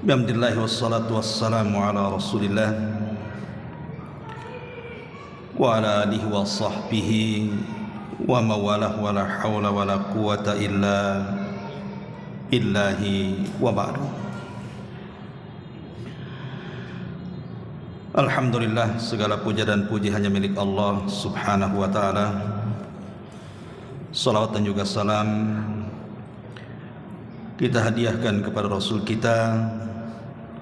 Bismillah wassalatu wassalamu ala Rasulillah wa ala alihi wa sahbihi wa mawalah wa la hawla wa la quwata illa billahi wa ba'du. Alhamdulillah, segala puja dan puji hanya milik Allah subhanahu wa ta'ala. Salawat dan juga salam kita hadiahkan kepada Rasul kita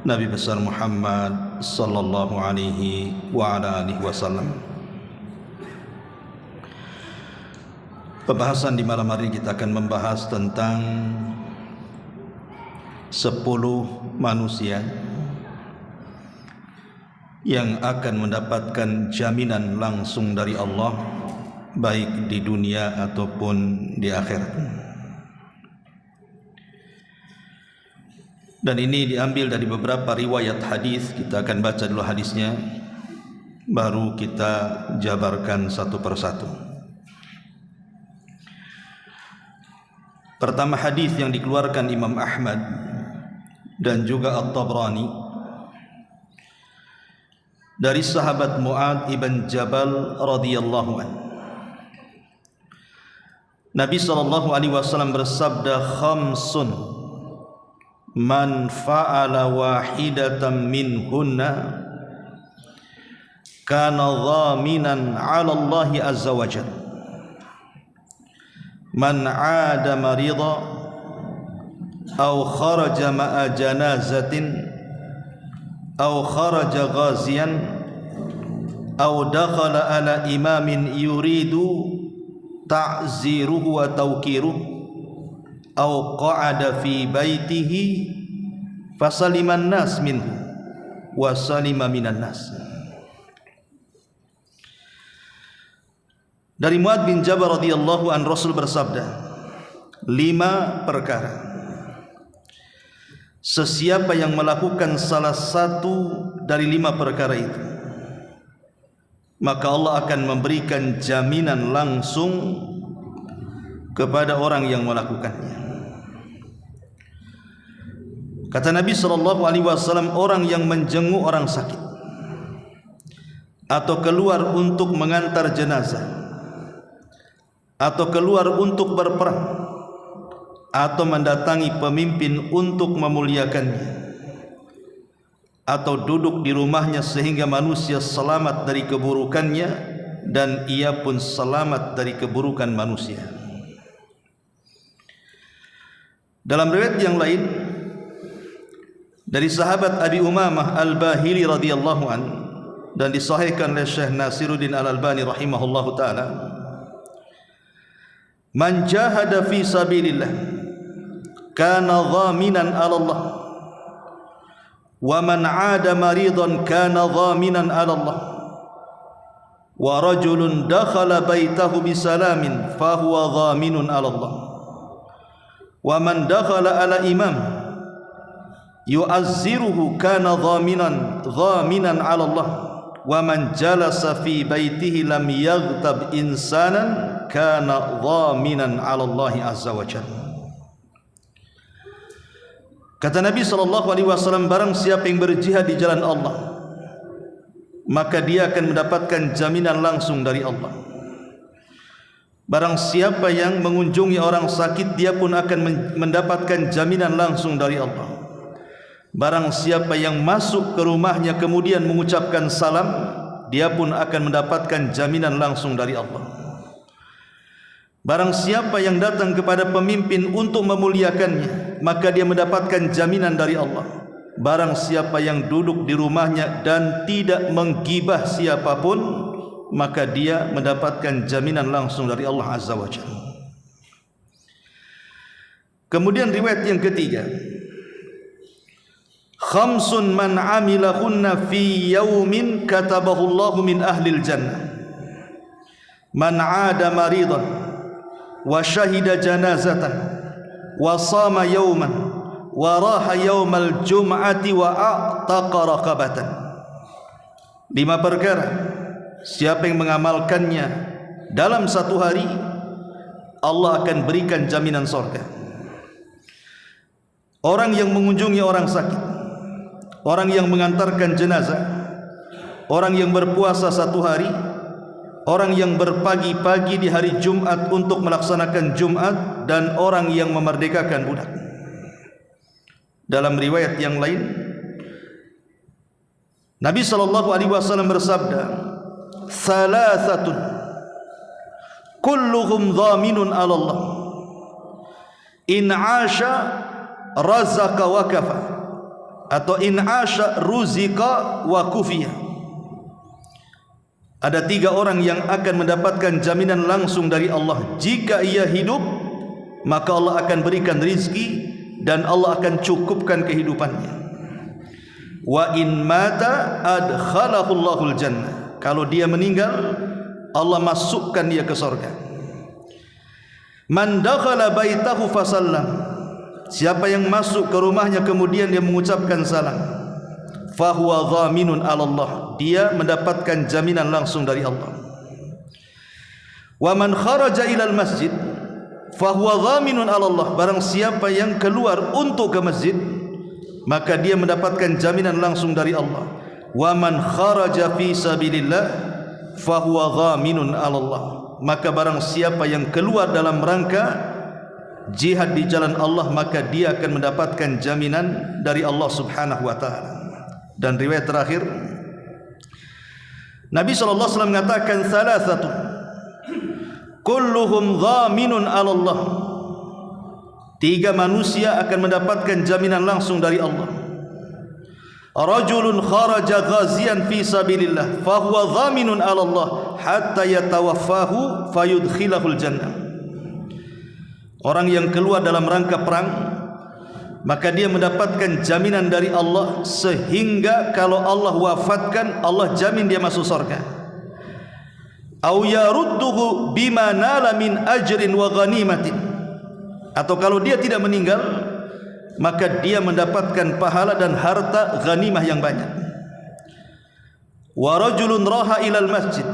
Nabi besar Muhammad sallallahu alaihi wa ala alihi wasallam. Pembahasan di malam hari kita akan membahas tentang 10 manusia yang akan mendapatkan jaminan langsung dari Allah baik di dunia ataupun di akhirat. Dan ini diambil dari beberapa riwayat hadis. Kita akan baca dulu hadisnya, baru kita jabarkan satu persatu. Pertama, hadis yang dikeluarkan Imam Ahmad dan juga At-Tabrani dari sahabat Mu'adz ibn Jabal radhiyallahu anhu. Nabi sallallahu alaihi wasallam bersabda, "Khamsun man fa'ala wahidatan minhunna kana dhaminan 'ala Allah azza wa jalla. Man 'ada marida aw kharaja ma'a janazatin aw kharaja ghaziyan aw dakhala ala imamin yuridu ta'ziruhu wa tawqiruhu aw qa'ada fi baitihi fasaliman nas minhu wa salima minan nas." Dari Mu'adz bin Jabal radhiyallahu an, Rasul bersabda, 5 perkara sesiapa yang melakukan salah satu dari 5 perkara itu, maka Allah akan memberikan jaminan langsung kepada orang yang melakukannya. Kata Nabi SAW, orang yang menjenguk orang sakit atau keluar untuk mengantar jenazah atau keluar untuk berperang atau mendatangi pemimpin untuk memuliakannya atau duduk di rumahnya sehingga manusia selamat dari keburukannya dan ia pun selamat dari keburukan manusia. Dalam riwayat yang lain dari sahabat Abi Umamah Al-Bahili radhiyallahu an dan disahihkan oleh Syekh Nasiruddin Al-Albani rahimahullahu taala, "Man jahada fi sabilillah kana dhaminan 'ala Allah wa man 'ada maridan kana dhaminan 'ala Allah wa rajulun dakhala baitahu bisalamin fa huwa dhaminun 'ala Allah wa man dakhala 'ala imam yu'azziruhu kana dhaminan 'ala Allah wa man jalasa fi baitihi lam yaghtab insanan kana dhaminan 'ala Allah azza wa jalla." Kata Nabi SAW, barang siapa yang berjihad di jalan Allah, maka dia akan mendapatkan jaminan langsung dari Allah. Barang siapa yang mengunjungi orang sakit, dia pun akan mendapatkan jaminan langsung dari Allah. Barang siapa yang masuk ke rumahnya kemudian mengucapkan salam, dia pun akan mendapatkan jaminan langsung dari Allah. Barang siapa yang datang kepada pemimpin untuk memuliakannya, maka dia mendapatkan jaminan dari Allah. Barang siapa yang duduk di rumahnya dan tidak menggibah siapapun, maka dia mendapatkan jaminan langsung dari Allah azza wa jalla. Kemudian riwayat yang ketiga, "Khamsun man amilahunna fi yawmin katabahu Allahu min ahlil jannah. Man 'ada maridan wa syahida janazatan wa sama yawman wa raha yawmal jum'ati wa a'taqa raqabatan." 5 perkara siapa yang mengamalkannya dalam satu hari, Allah akan berikan jaminan surga. Orang yang mengunjungi orang sakit orang yang mengantarkan jenazah, orang yang berpuasa 1 hari, orang yang berpagi-pagi di hari Jumat untuk melaksanakan Jumat, dan orang yang memerdekakan budak. Dalam riwayat yang lain, Nabi SAW bersabda, "Salasatun kulluhum dhaminun 'ala Allah. In 'asha razaka wa kafa." Atau in 'asha ruzika wa kufiya. Ada 3 orang yang akan mendapatkan jaminan langsung dari Allah. Jika ia hidup, maka Allah akan berikan rizki dan Allah akan cukupkan kehidupannya. Wa in mata adkhalahu Allahul jannah. Kalau dia meninggal, Allah masukkan dia ke surga. Man dakhala baitahu fasallam. Siapa yang masuk ke rumahnya kemudian dia mengucapkan salam, fahuwa dhaminun 'ala Allah. Dia mendapatkan jaminan langsung dari Allah. Wa man kharaja ilal masjid fahuwa dhaminun 'ala Allah. Barang siapa yang keluar untuk ke masjid, maka dia mendapatkan jaminan langsung dari Allah. Wa man kharaja fi sabilillah fahuwa dhaminun 'ala Allah. Maka barang siapa yang keluar dalam rangka jihad di jalan Allah, maka dia akan mendapatkan jaminan dari Allah Subhanahu wa taala. Dan riwayat terakhir, Nabi SAW mengatakan, "Salasatu kulluhum dhaminun 'ala Allah." 3 manusia akan mendapatkan jaminan langsung dari Allah. Rajulun kharaja ghazian fi sabilillah fahuwa dhaminun 'ala Allah hatta yatawaffahu fayudkhilahul jannah. Orang yang keluar dalam rangka perang, maka dia mendapatkan jaminan dari Allah sehingga kalau Allah wafatkan, Allah jamin dia masuk surga. Au yarudduhu bima nala min ajrin wa ghanimatin. Atau kalau dia tidak meninggal, maka dia mendapatkan pahala dan harta ghanimah yang banyak. Wa rajulun raha ilal masjid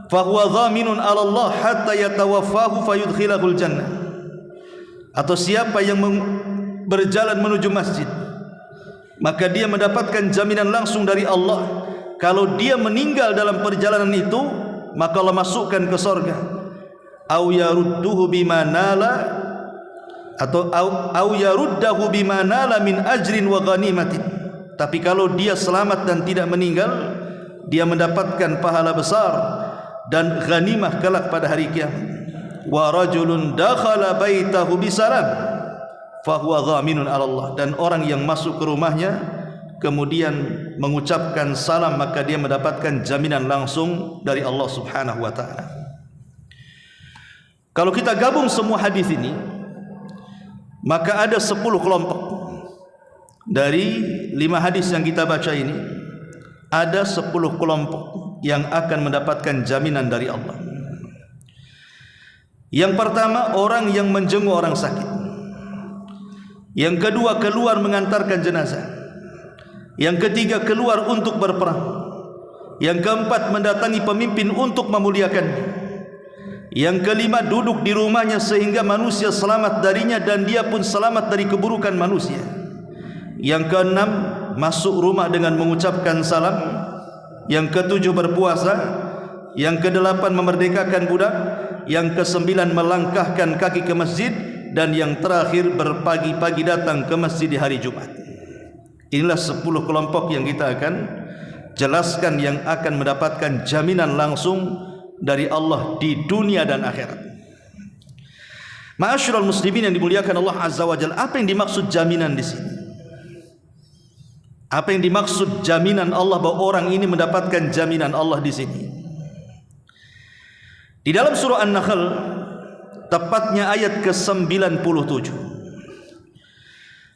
fahuwa dhaminun 'ala Allah hatta yatawaffahu fayudkhilahul jannah. Atau siapa yang berjalan menuju masjid, maka dia mendapatkan jaminan langsung dari Allah. Kalau dia meninggal dalam perjalanan itu, maka Allah masukkan ke surga. Au yarudduhu bima nala, atau au yaruddahu bima nala min ajrin wa ghanimatin. Tapi kalau dia selamat dan tidak meninggal, dia mendapatkan pahala besar dan ghanimah kelak pada hari kiamat. Wa rajulun dakhala baitahu bisalam fahuwa dhaminun 'ala Allah. Dan orang yang masuk ke rumahnya kemudian mengucapkan salam, maka dia mendapatkan jaminan langsung dari Allah Subhanahu wa taala. Kalau kita gabung semua hadis ini, maka ada 10 kelompok. Dari 5 hadis yang kita baca ini, ada 10 kelompok yang akan mendapatkan jaminan dari Allah. Yang pertama, orang yang menjenguk orang sakit. Yang kedua, keluar mengantarkan jenazah. Yang ketiga, keluar untuk berperang. Yang keempat, mendatangi pemimpin untuk memuliakannya. Yang kelima, duduk di rumahnya sehingga manusia selamat darinya dan dia pun selamat dari keburukan manusia. Yang keenam, masuk rumah dengan mengucapkan salam. Yang ketujuh, berpuasa. Yang kedelapan, memerdekakan budak. Yang kesembilan, melangkahkan kaki ke masjid. Dan yang terakhir, berpagi-pagi datang ke masjid di hari Jumat. Inilah 10 kelompok yang kita akan jelaskan yang akan mendapatkan jaminan langsung dari Allah di dunia dan akhirat. Ma'asyiral muslimin yang dimuliakan Allah Azza wa Jalla, apa yang dimaksud jaminan di sini? Apa yang dimaksud jaminan Allah bahwa orang ini mendapatkan jaminan Allah di sini? Di dalam surah An-Nahl, tepatnya ayat ke-97,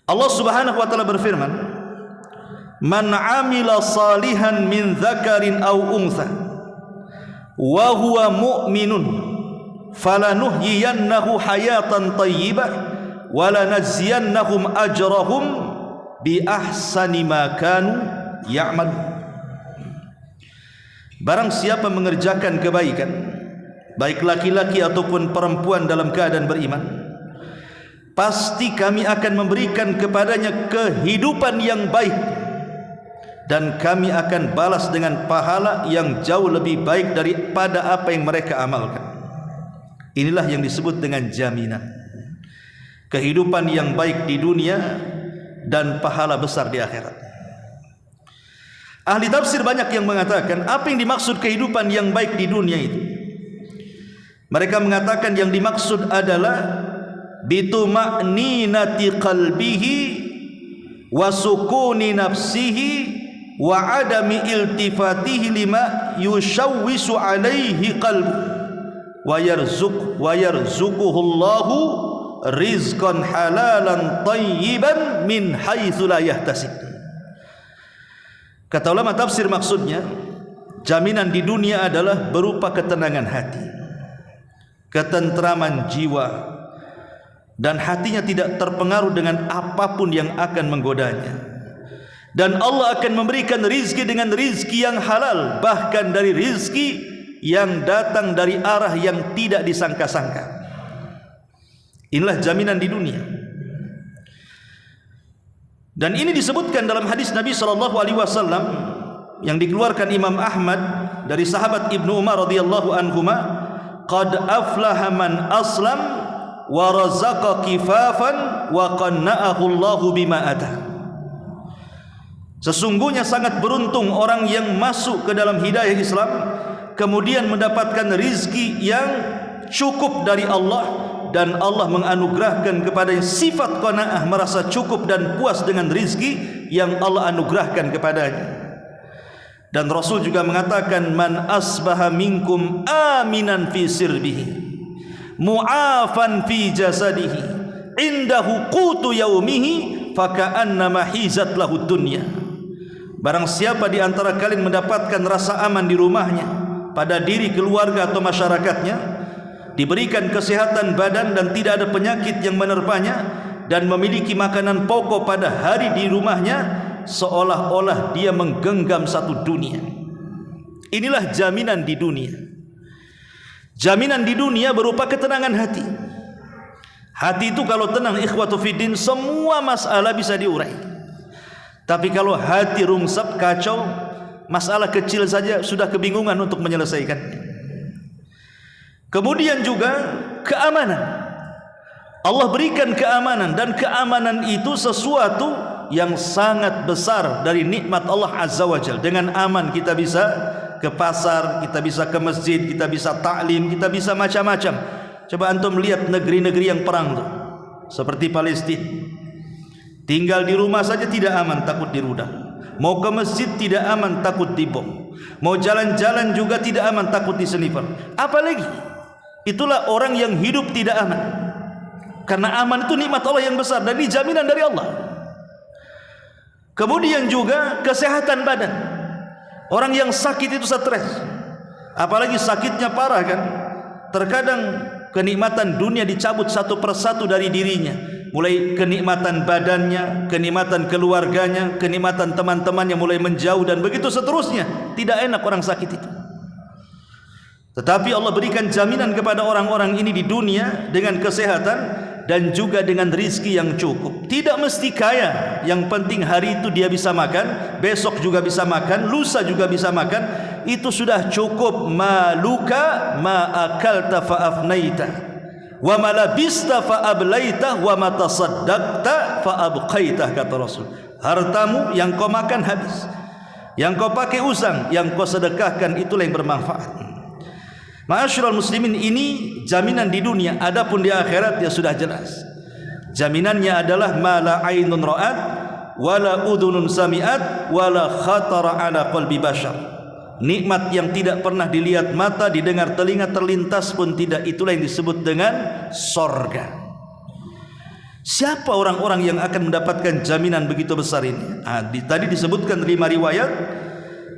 Allah Subhanahu wa taala berfirman, "Man 'amila salihan min dzakarin aw untha wa huwa mu'minun falanuhyiyannahu hayatan thayyibah wa lanajziyannahum ajrahum bi ahsani ma kanu ya'malun." Barang siapa mengerjakan kebaikan, baik laki-laki ataupun perempuan dalam keadaan beriman, pasti kami akan memberikan kepadanya kehidupan yang baik dan kami akan balas dengan pahala yang jauh lebih baik daripada apa yang mereka amalkan. Inilah yang disebut dengan jaminan kehidupan yang baik di dunia dan pahala besar di akhirat. Ahli tafsir banyak yang mengatakan apa yang dimaksud kehidupan yang baik di dunia itu. Mereka mengatakan yang dimaksud adalah bituma'ninati qalbihi wa sukuni nafsihi wa adami iltifatihi lima yushawwisu alaihi qalbu wa yarzuquhullahu rizqan halalan tayyiban min haitsu la yahtasib. Kata ulama tafsir, maksudnya jaminan di dunia adalah berupa ketenangan hati, ketentraman jiwa, dan hatinya tidak terpengaruh dengan apapun yang akan menggodanya. Dan Allah akan memberikan rizki dengan rizki yang halal, bahkan dari rizki yang datang dari arah yang tidak disangka-sangka. Inilah jaminan di dunia. Dan ini disebutkan dalam hadis Nabi SAW yang dikeluarkan Imam Ahmad dari sahabat Ibnu Umar radhiyallahu anhuma, qad aflaha man aslam wa razaqa kifafan wa qanna'ahu Allahu bima atah. Sesungguhnya sangat beruntung orang yang masuk ke dalam hidayah Islam kemudian mendapatkan rizki yang cukup dari Allah, dan Allah menganugerahkan kepadanya sifat qanaah, merasa cukup dan puas dengan rizki yang Allah anugerahkan kepadanya. Dan Rasul juga mengatakan, man asbaha minkum aminan fi sirbihi mu'afan fi jasadihi indahu qutu yaumihi faka'annama hizat lahu dunya. Barang siapa di antara kalian mendapatkan rasa aman di rumahnya, pada diri, keluarga atau masyarakatnya, diberikan kesehatan badan dan tidak ada penyakit yang menerpanya, dan memiliki makanan pokok pada hari di rumahnya, seolah-olah dia menggenggam satu dunia. Inilah jaminan di dunia. Jaminan di dunia berupa ketenangan hati. Hati itu kalau tenang, ikhwatu fiddin, semua masalah bisa diurai. Tapi kalau hati rungsep, kacau, masalah kecil saja sudah kebingungan untuk menyelesaikannya. Kemudian juga keamanan. Allah berikan keamanan, dan keamanan itu sesuatu yang sangat besar dari nikmat Allah Azza wa Jalla. Dengan aman kita bisa ke pasar, kita bisa ke masjid, kita bisa taklim, kita bisa macam-macam. Coba antum lihat negeri-negeri yang perang tuh, seperti Palestina. Tinggal di rumah saja tidak aman, takut dirudal. Mau ke masjid tidak aman, takut dibom. Mau jalan-jalan juga tidak aman, takut diseniper. Apalagi itulah orang yang hidup tidak aman. Karena aman itu nikmat Allah yang besar dan ini jaminan dari Allah. Kemudian juga kesehatan badan. Orang yang sakit itu stres, apalagi sakitnya parah kan. Terkadang kenikmatan dunia dicabut satu persatu dari dirinya, mulai kenikmatan badannya, kenikmatan keluarganya, kenikmatan teman-temannya mulai menjauh, dan begitu seterusnya. Tidak enak orang sakit itu. Tetapi Allah berikan jaminan kepada orang-orang ini di dunia dengan kesehatan dan juga dengan rizki yang cukup. Tidak mesti kaya, yang penting hari itu dia bisa makan, besok juga bisa makan, lusa juga bisa makan. Itu sudah cukup. Maluka ma akalta fa afnaita wa ma labista fa ablaita wa ma tasaddaqta fa abqaita, kata Rasul. Hartamu yang kau makan habis, yang kau pakai usang, yang kau sedekahkan, itulah yang bermanfaat. Ma'asyiral muslimin, ini jaminan di dunia. Adapun di akhirat ya sudah jelas. Jaminannya adalah ma la ainun ra'at wala udhunun sami'at wala khatara ala qalbi bashar. Nikmat yang tidak pernah dilihat mata, didengar telinga, terlintas pun tidak. Itulah yang disebut dengan sorga. Siapa orang-orang yang akan mendapatkan jaminan begitu besar ini? Tadi disebutkan 5 riwayat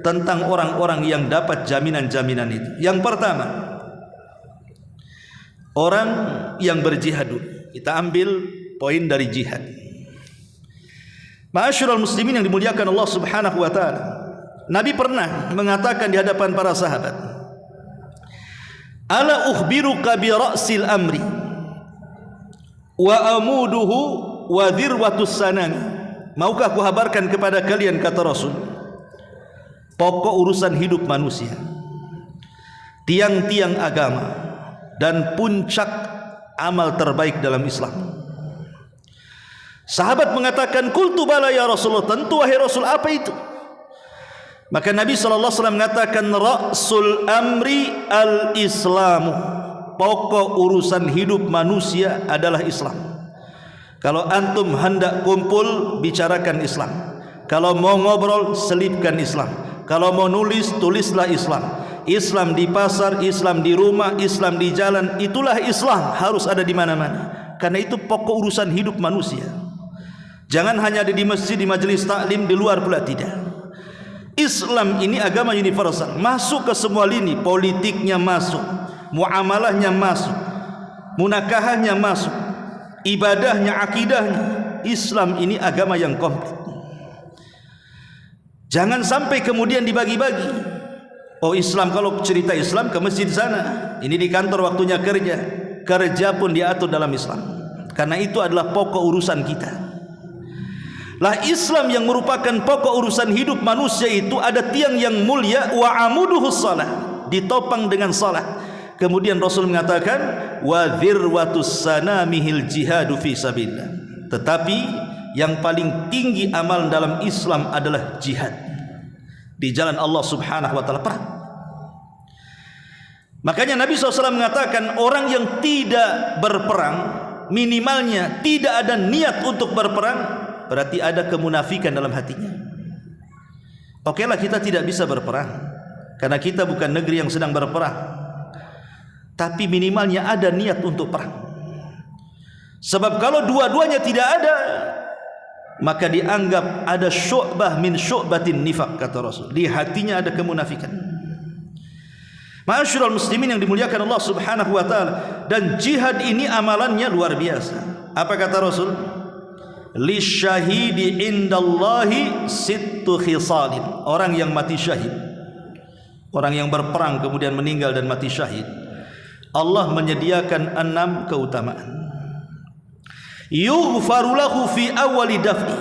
tentang orang-orang yang dapat jaminan-jaminan itu. Yang pertama, orang yang berjihad dulu. Kita ambil poin dari jihad. Ma'asyiral muslimin yang dimuliakan Allah Subhanahu wa taala. Nabi pernah mengatakan di hadapan para sahabat, "Ala ukhbiruka bi ra'sil amri wa amuduhu wa dhirwatus sanami." Maukah aku kabarkan kepada kalian, kata Rasul, pokok urusan hidup manusia, tiang-tiang agama, dan puncak amal terbaik dalam Islam. Sahabat mengatakan, "Qultu bala ya Rasulullah," tentu wahai Rasul, apa itu? Maka Nabi SAW mengatakan, "Ra'sul amri al-Islamu." Pokok urusan hidup manusia adalah Islam. Kalau antum hendak kumpul, bicarakan Islam. Kalau mau ngobrol, selipkan Islam. Kalau mau nulis, tulislah Islam. Islam di pasar, Islam di rumah, Islam di jalan, itulah Islam, harus ada di mana-mana. Karena itu pokok urusan hidup manusia. Jangan hanya ada di masjid, di majelis taklim, di luar pula tidak. Islam ini agama universal, masuk ke semua lini, politiknya masuk, muamalahnya masuk, munakahahnya masuk, ibadahnya, akidahnya. Islam ini agama yang komplit. Jangan sampai kemudian dibagi-bagi. Oh, Islam, kalau cerita Islam ke masjid sana, ini di kantor waktunya kerja, kerja pun diatur dalam Islam. Karena itu adalah pokok urusan kita. Lah, Islam yang merupakan pokok urusan hidup manusia itu ada tiang yang mulia, wa amuduhus salat, ditopang dengan salat. Kemudian Rasul mengatakan, wa dzirwatus sanamihil jihadu fi sabilillah. Tetapi yang paling tinggi amal dalam Islam adalah jihad di jalan Allah Subhanahu wa taala, perang. Makanya Nabi SAW mengatakan, orang yang tidak berperang, minimalnya tidak ada niat untuk berperang, berarti ada kemunafikan dalam hatinya. Oke lah, kita tidak bisa berperang karena kita bukan negeri yang sedang berperang, tapi minimalnya ada niat untuk perang. Sebab kalau dua-duanya tidak ada, maka dianggap ada syu'bah min syu'batin nifaq, kata Rasul. Di hatinya ada kemunafikan. Ma'asyiral muslimin yang dimuliakan Allah Subhanahu wa taala, dan jihad ini amalannya luar biasa. Apa kata Rasul? Lisyahidi indallahi sittu khisalin. Orang yang mati syahid, orang yang berperang kemudian meninggal dan mati syahid, Allah menyediakan 6 keutamaan. Yughfaru lahu fi awali daf'i.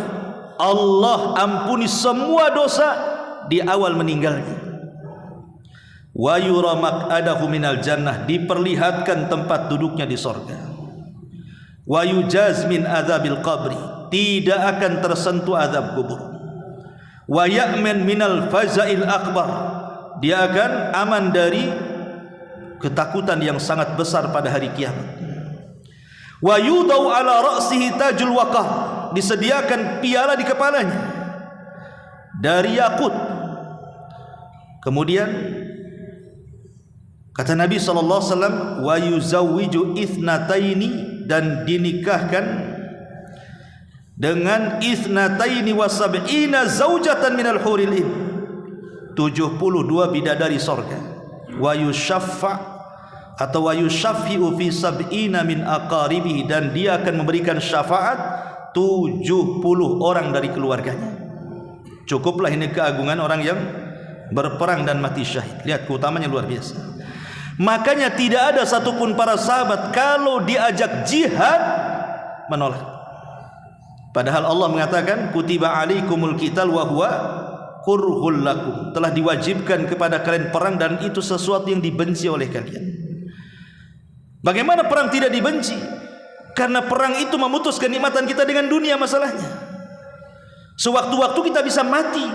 Allah ampuni semua dosa di awal meninggalnya. Wa yura maq'adahu minal jannah, diperlihatkan tempat duduknya di sorga. Wa yujaz min adzabil qabri, tidak akan tersentuh azab kubur. Wa ya'man minal faza'il akbar, dia akan aman dari ketakutan yang sangat besar pada hari kiamat. Wa yudau ala ra'sihi tajul waqah, disediakan piala di kepalanya dari yakut. Kemudian kata Nabi SAW, wa yuzawwiju ithnataini, dan dinikahkan dengan ithnataini wa sab'ina zaujatan minal huril in, 72 bidadari sorga. Wa yushaffa atau wa yushaffi'u fi sab'ina min aqaribihi, dan dia akan memberikan syafaat 70 orang dari keluarganya. Cukuplah ini keagungan orang yang berperang dan mati syahid. Lihat keutamanya luar biasa. Makanya tidak ada satupun para sahabat kalau diajak jihad menolak. Padahal Allah mengatakan, kutiba alaikumul qital wa huwa kurhul lakum, telah diwajibkan kepada kalian perang dan itu sesuatu yang dibenci oleh kalian. Bagaimana perang tidak dibenci? Karena perang itu memutus kenikmatan kita dengan dunia. Masalahnya sewaktu-waktu kita bisa mati,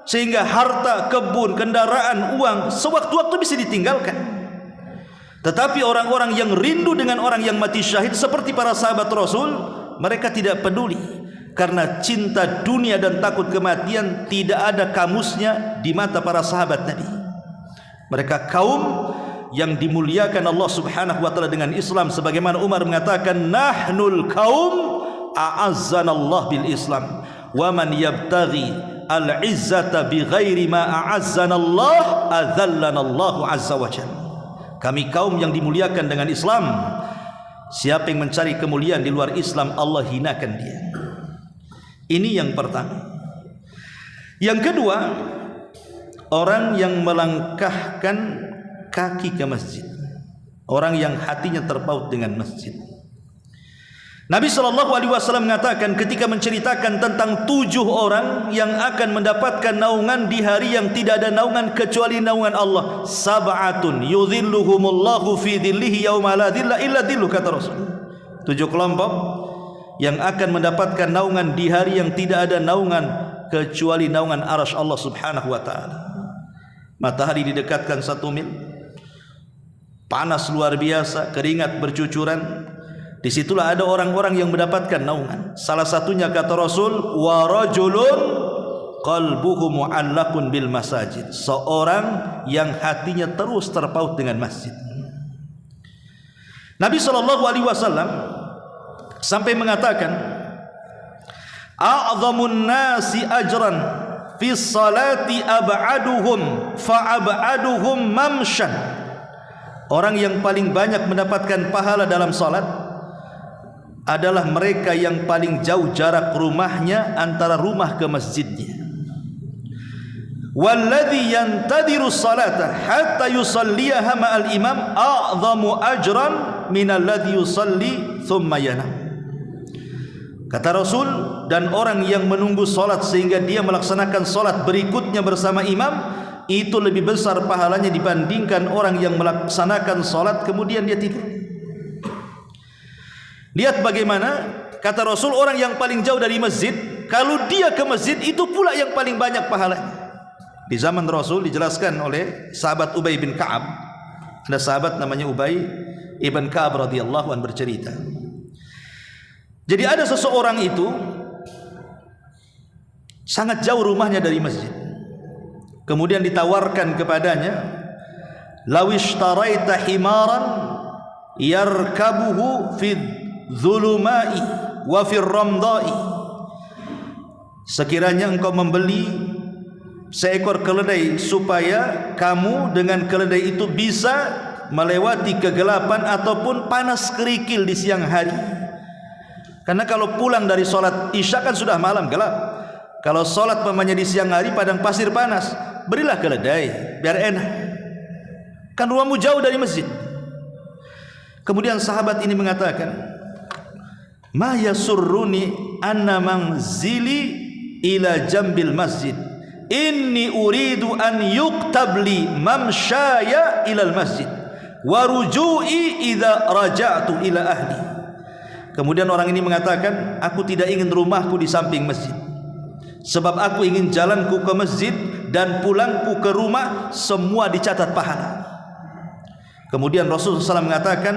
sehingga harta, kebun, kendaraan, uang sewaktu-waktu bisa ditinggalkan. Tetapi orang-orang yang rindu dengan orang yang mati syahid seperti para sahabat Rasul, mereka tidak peduli, karena cinta dunia dan takut kematian tidak ada kamusnya di mata para sahabat Nabi. Mereka kaum yang dimuliakan Allah Subhanahu wa taala dengan Islam, sebagaimana Umar mengatakan, nahnul kaum a'azzanallah bil Islam wa man yabtaghi al-izzata bighairi ma a'azzanallah adzallanallahu azza wa jalla. Kami kaum yang dimuliakan dengan Islam, siapa yang mencari kemuliaan di luar Islam, Allah hinakan dia. Ini yang pertama. Yang kedua, orang yang melangkahkan kaki ke masjid, orang yang hatinya terpaut dengan masjid. Nabi SAW mengatakan ketika menceritakan tentang 7 orang yang akan mendapatkan naungan di hari yang tidak ada naungan kecuali naungan Allah. Sab'atun yudhilluhumullahu fi dhillihi yawma la dhilla illa dhilluh, kata Rasul. 7 kelompok yang akan mendapatkan naungan di hari yang tidak ada naungan kecuali naungan arasy Allah Subhanahu wa taala. Matahari didekatkan 1 mil, panas luar biasa, keringat bercucuran. Disitulah ada orang-orang yang mendapatkan naungan. Salah satunya kata Rasul, wa rajulun qalbuhu mu'allaqun bil masajid, seorang yang hatinya terus terpaut dengan masjid. Nabi SAW sampai mengatakan, a'zamun nasi ajran fi salati ab'aduhum fa ab'aduhum mamshan. Orang yang paling banyak mendapatkan pahala dalam salat adalah mereka yang paling jauh jarak rumahnya antara rumah ke masjidnya. Walladhi yantadiru salata hatta yusalliyaha ma'al imam a'zamu ajran minalladhi yusalli thumma yanam. Kata Rasul, dan orang yang menunggu salat sehingga dia melaksanakan salat berikutnya bersama imam, itu lebih besar pahalanya dibandingkan orang yang melaksanakan salat kemudian dia tidur. Lihat bagaimana kata Rasul, orang yang paling jauh dari masjid, kalau dia ke masjid itu pula yang paling banyak pahalanya. Di zaman Rasul dijelaskan oleh sahabat Ubay bin Ka'ab. Ada sahabat namanya Ubay ibn Ka'ab radhiyallahu anhu bercerita. Jadi ada seseorang itu sangat jauh rumahnya dari masjid. Kemudian ditawarkan kepadanya, "Lawishtaraita himaran yarkabuhu fi zulumai wa fir ramdai." Sekiranya engkau membeli seekor keledai supaya kamu dengan keledai itu bisa melewati kegelapan ataupun panas kerikil di siang hari. Karena kalau pulang dari sholat isya kan sudah malam gelap. Kalau sholat pemanya di siang hari padang pasir panas, berilah keledai biar enak. Kan rumahmu jauh dari masjid. Kemudian sahabat ini mengatakan, ma yasurruni anna manzili ila jambil masjid, inni uridu an yuktabli mamshaya ilal masjid wa ruju'i idza raja'tu ila ahli. Kemudian orang ini mengatakan, aku tidak ingin rumahku di samping masjid, sebab aku ingin jalanku ke masjid dan pulangku ke rumah semua dicatat pahala. Kemudian Rasulullah SAW mengatakan,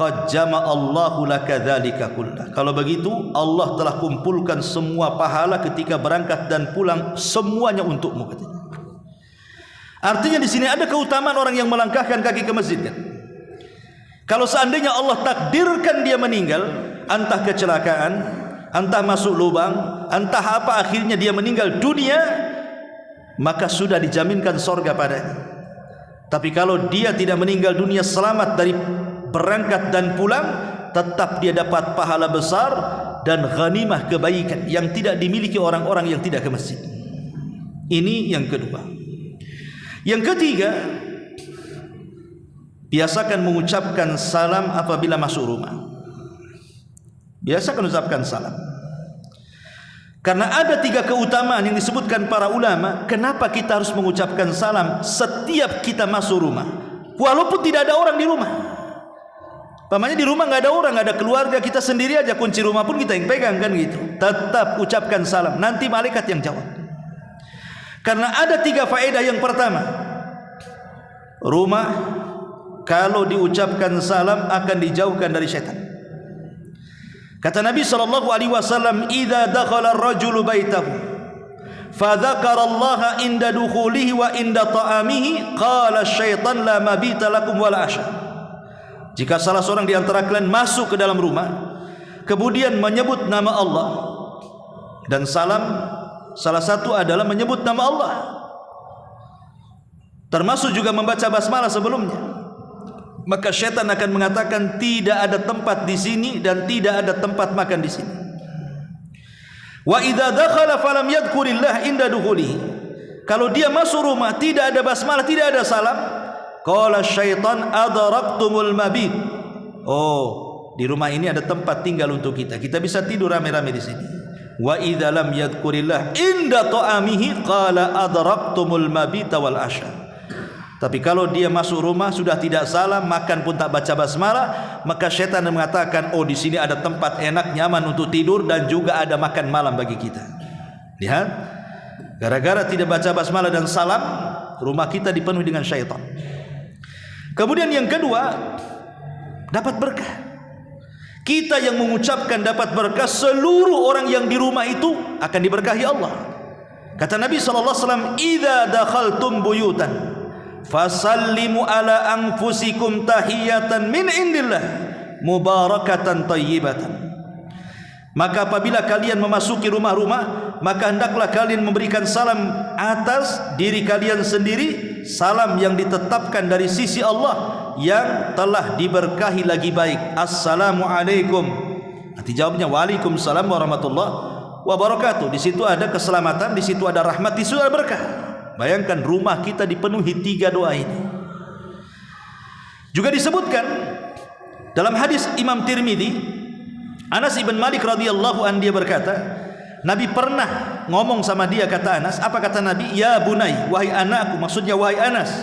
qad jama'allahu laka dzalika kullah. Kalau begitu Allah telah kumpulkan semua pahala ketika berangkat dan pulang, semuanya untukmu, katanya. Artinya di sini ada keutamaan orang yang melangkahkan kaki ke masjid, kan? Kalau seandainya Allah takdirkan dia meninggal, entah kecelakaan, entah masuk lubang, entah apa, akhirnya dia meninggal dunia, maka sudah dijaminkan surga padanya. Tapi kalau dia tidak meninggal dunia selamat dari berangkat dan pulang, tetap dia dapat pahala besar dan ghanimah kebaikan yang tidak dimiliki orang-orang yang tidak ke masjid. Ini yang kedua. Yang ketiga, biasakan mengucapkan salam apabila masuk rumah. Biasakan mengucapkan salam. Karena ada 3 keutamaan yang disebutkan para ulama, kenapa kita harus mengucapkan salam setiap kita masuk rumah, walaupun tidak ada orang di rumah. Pamannya di rumah nggak ada orang, nggak ada keluarga, kita sendiri aja, kunci rumah pun kita yang pegang, kan gitu. Tetap ucapkan salam, nanti malaikat yang jawab. Karena ada 3 faedah. Yang pertama, rumah kalau diucapkan salam akan dijauhkan dari syaitan. Kata Nabi SAW, idza dakhala ar-rajulu baitahu fa dzakara Allah inda dukhulihi wa inda ta'amihi qala asy-syaitan la mabita lakum wala asya. Jika salah seorang di antara kalian masuk ke dalam rumah kemudian menyebut nama Allah, dan salam salah satu adalah menyebut nama Allah, termasuk juga membaca basmalah sebelumnya, maka syaitan akan mengatakan tidak ada tempat di sini dan tidak ada tempat makan di sini. Wa idza dakhala falam yadhkurillah inda dukhulihi, kalau dia masuk rumah tidak ada basmalah, tidak ada salam, qala syaitan adraktumul mabit. Oh, di rumah ini ada tempat tinggal untuk kita. Kita bisa tidur rame-rame di sini. Wa idza lam yadhkurillah inda ta'amihi qala adraktumul mabita wal asya. Tapi kalau dia masuk rumah sudah tidak salam, makan pun tak baca basmalah, maka syaitan mengatakan, oh di sini ada tempat enak, nyaman untuk tidur dan juga ada makan malam bagi kita. Lihat, gara-gara tidak baca basmalah dan salam, rumah kita dipenuhi dengan syaitan. Kemudian yang kedua, dapat berkah. Kita yang mengucapkan dapat berkah, seluruh orang yang di rumah itu akan diberkahi Allah. Kata Nabi SAW, idza dakhaltum buyutan fasallimu ala anfusikum tahiyatan min indillah mubarakatan tayyibatan. Maka apabila kalian memasuki rumah-rumah, maka hendaklah kalian memberikan salam atas diri kalian sendiri, salam yang ditetapkan dari sisi Allah yang telah diberkahi lagi baik. Assalamualaikum. Nanti jawabnya waalaikumsalam warahmatullahi wabarakatuh. Di situ ada keselamatan, di situ ada rahmat, di situ ada berkah. Bayangkan rumah kita dipenuhi 3 doa ini. Juga disebutkan dalam hadis Imam Tirmidzi, Anas ibn Malik radhiyallahu an, dia berkata, Nabi pernah ngomong sama dia, kata Anas, apa kata Nabi? Ya bunai, wahai anakku, maksudnya wahai Anas,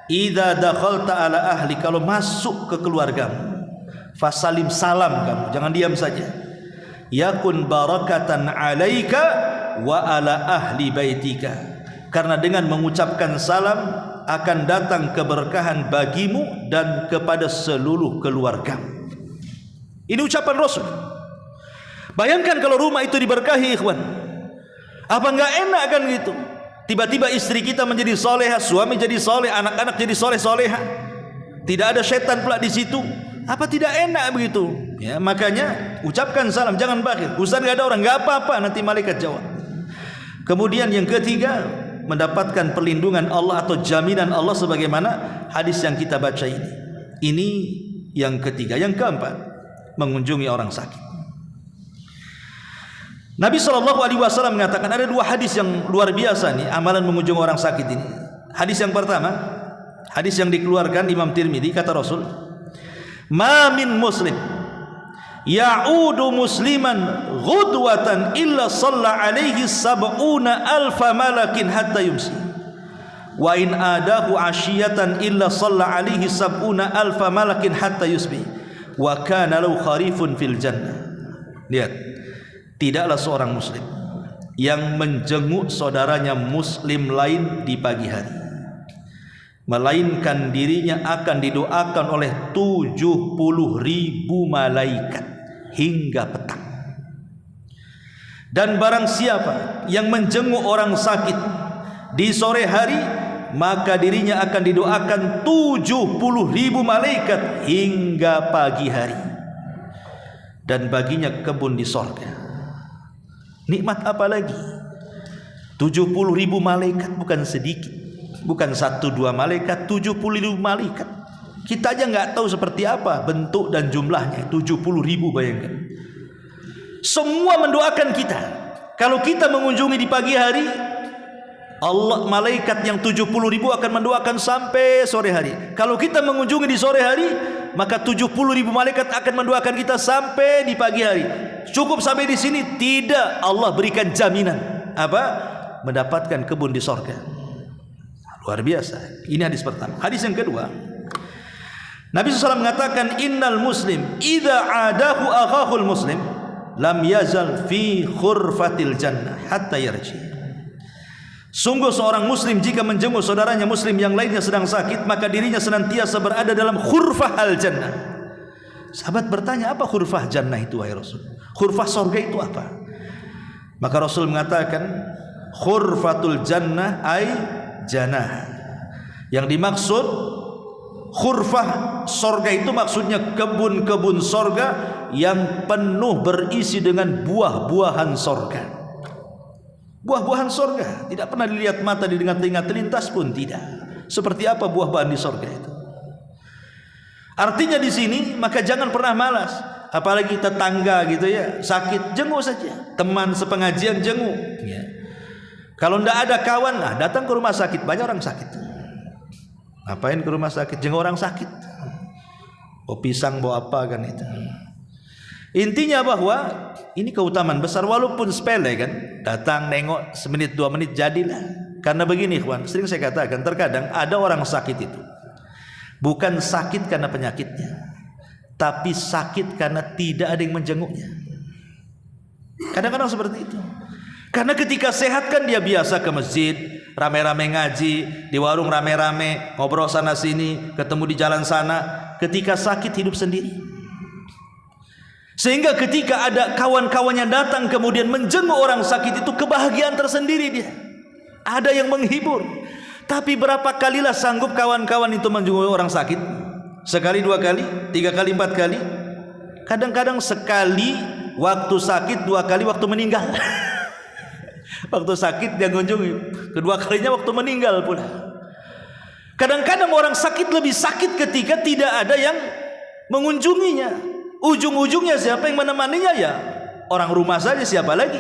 idza dakhalta ala ahli, kalau masuk ke keluargamu, fasalim, salam kamu, jangan diam saja. Yakun barakatan alaika wa ala ahli baitika. Karena dengan mengucapkan salam akan datang keberkahan bagimu dan kepada seluruh keluarga. Ini ucapan Rasul. Bayangkan kalau rumah itu diberkahi, ikhwan. Apa enggak enak kan gitu? Tiba-tiba istri kita menjadi solehah, suami jadi soleh, anak-anak jadi soleh-solehah. Tidak ada setan pula di situ. Apa tidak enak begitu? Ya, makanya ucapkan salam, jangan bakhil. Ustaz enggak ada orang, enggak apa-apa, nanti malaikat jawab. Kemudian yang ketiga, mendapatkan perlindungan Allah atau jaminan Allah sebagaimana hadis yang kita baca ini. Ini yang ketiga. Yang keempat, mengunjungi orang sakit. Nabi SAW mengatakan ada 2 hadis yang luar biasa nih, amalan mengunjungi orang sakit ini. Hadis yang pertama, hadis yang dikeluarkan Imam Tirmidzi, kata Rasul, ma min muslim ya'udu musliman ghudwatan illa shalla alaihi sab'una alfa malakin hatta yumsi wa in adahu ashiyatan illa shalla alaihi sab'una alfa malakin hatta yusbi wa kana lahu kharifun fil jannah. Lihat, tidaklah seorang muslim yang menjenguk saudaranya muslim lain di pagi hari, melainkan dirinya akan didoakan oleh 70.000 malaikat hingga petang. Dan barang siapa yang menjenguk orang sakit di sore hari, maka dirinya akan didoakan 70.000 malaikat hingga pagi hari. Dan baginya kebun di sorga. Nikmat apa lagi? 70.000 malaikat bukan sedikit, bukan 1-2 malaikat, 70.000 malaikat. Kita aja nggak tahu seperti apa bentuk dan jumlahnya. 70.000, bayangkan. Semua mendoakan kita. Kalau kita mengunjungi di pagi hari, Allah, malaikat yang 70.000 akan mendoakan sampai sore hari. Kalau kita mengunjungi di sore hari, maka 70.000 malaikat akan mendoakan kita sampai di pagi hari. Cukup sampai di sini? Tidak. Allah berikan jaminan apa? Mendapatkan kebun di sorga. Luar biasa. Ini hadis pertama. Hadis yang kedua, Nabi SAW mengatakan, innal muslim idza adahu akhahul muslim lam yazal fi khurfatil jannah hatta yarji. Sungguh seorang muslim jika menjenguk saudaranya muslim yang lainnya sedang sakit, maka dirinya senantiasa berada dalam khurfah al jannah. Sahabat bertanya, apa khurfah jannah itu wahai Rasul? Khurfah surga itu apa? Maka Rasul mengatakan, khurfatul jannah ay janah. Yang dimaksud khurfah sorga itu maksudnya kebun-kebun sorga yang penuh berisi dengan buah-buahan sorga. Buah-buahan sorga tidak pernah dilihat mata, didengar telinga, terlintas pun tidak. Seperti apa buah-buahan di sorga itu? Artinya di sini maka jangan pernah malas. Apalagi tetangga gitu ya sakit, jenguk saja. Teman sepengajian jenguk. Ya. Kalau tidak ada kawan, nah datang ke rumah sakit, banyak orang sakit. Ngapain ke rumah sakit? Jenguk orang sakit. Bawa pisang, bawa apa kan itu. Intinya bahwa ini keutamaan besar walaupun sepele kan. Datang nengok semenit 2 menit jadilah. Karena begini ikhwan, sering saya katakan terkadang ada orang sakit itu bukan sakit karena penyakitnya, tapi sakit karena tidak ada yang menjenguknya. Kadang-kadang seperti itu. Karena ketika sehat kan dia biasa ke masjid, rame-rame ngaji, di warung rame-rame, ngobrol sana sini, ketemu di jalan sana. Ketika sakit hidup sendiri. Sehingga ketika ada kawan-kawannya datang kemudian menjenguk orang sakit itu kebahagiaan tersendiri dia. Ada yang menghibur. Tapi berapa kalilah sanggup kawan-kawan itu menjenguk orang sakit? Sekali, 2 kali, 3 kali, 4 kali. Kadang-kadang sekali waktu sakit, 2 kali waktu meninggal. Waktu sakit dia mengunjungi, kedua kalinya waktu meninggal pula. Kadang-kadang orang sakit lebih sakit ketika tidak ada yang mengunjunginya. Ujung-ujungnya siapa yang menemaninya? Ya orang rumah saja, siapa lagi?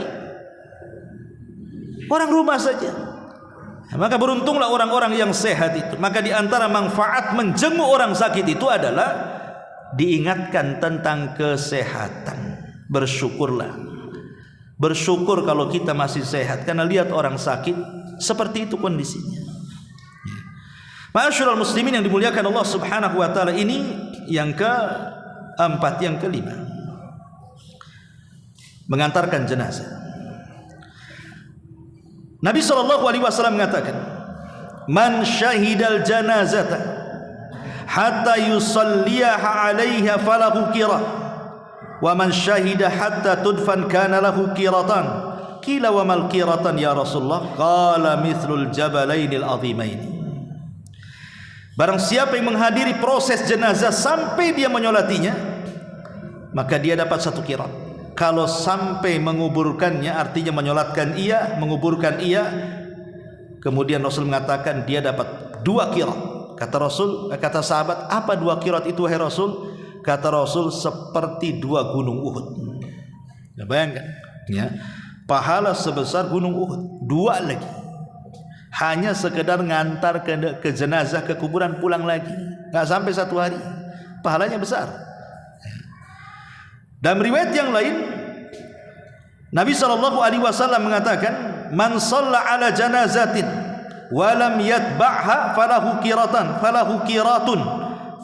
Orang rumah saja. Maka beruntunglah orang-orang yang sehat itu. Maka di antara manfaat menjenguk orang sakit itu adalah diingatkan tentang kesehatan. Bersyukurlah. Bersyukur kalau kita masih sehat, karena lihat orang sakit seperti itu kondisinya. Ma'asyiral muslimin yang dimuliakan Allah Subhanahu wa taala, ini yang keempat, yang kelima, mengantarkan jenazah. Nabi SAW mengatakan, man syahidal janazata hatta yusalliyaha 'alaiha falahu qirah, wa man syahida hatta tudfan kana lahu qiratan. Qila wa mal qiratan ya Rasulullah? Qala mithlul jabalainil azimain. Barang siapa yang menghadiri proses jenazah sampai dia menyolatinya, maka dia dapat 1 qirat. Kalau sampai menguburkannya, artinya menyolatkan ia, menguburkan ia, kemudian Rasul mengatakan dia dapat 2 qirat. Kata Rasul, kata sahabat, apa 2 qirat itu wahai Rasul? Kata Rasul, seperti 2 gunung Uhud. Ya, bayangkan, ya, pahala sebesar gunung Uhud, 2 lagi. Hanya sekedar ngantar ke jenazah ke kuburan, pulang lagi, nggak sampai 1 hari, pahalanya besar. Dalam riwayat yang lain, Nabi SAW mengatakan, man shalla ala janazatin wa lam yatba'ha falahu qiratun,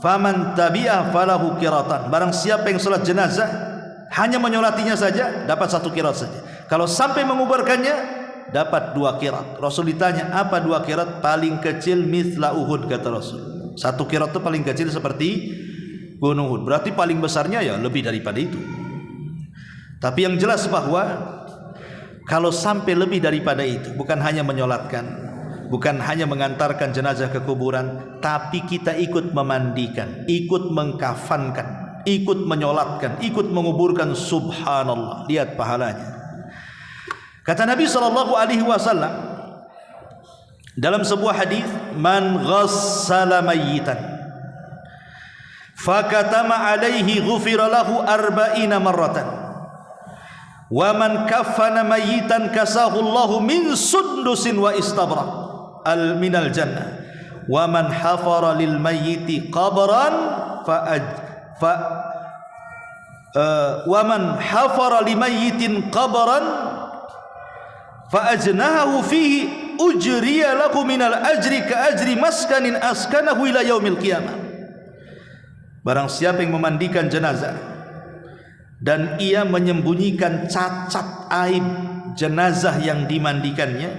faman tabi'ah falahu qiratan. Barang siapa yang salat jenazah hanya menyolatinya saja, dapat 1 qirat saja. Kalau sampai menguburkannya, dapat 2 qirat. Rasul ditanya, apa 2 qirat? Paling kecil mithla Uhud, kata Rasul. 1 qirat itu paling kecil seperti gunung Uhud. Berarti paling besarnya ya lebih daripada itu. Tapi yang jelas bahwa kalau sampai lebih daripada itu, bukan hanya menyolatkan, bukan hanya mengantarkan jenazah ke kuburan, tapi kita ikut memandikan, ikut mengkafankan, ikut menyolatkan, ikut menguburkan, subhanallah, lihat pahalanya. Kata Nabi SAW dalam sebuah hadis, man ghassala mayyitan fakatama alaihi ghufira lahu 40 marratan, wa man kaffana mayyitan kasahu Allahu min sundusin wa istabra minal jannah, wa man hafara lil mayyiti qabran wa man hafara li mayyitin qabran fa ajnahu fihi ujriya lahu minal ajri ka ajri maskanin askanahu ila yaumil qiyamah. Barang siapa yang memandikan jenazah dan ia menyembunyikan cacat aib jenazah yang dimandikannya,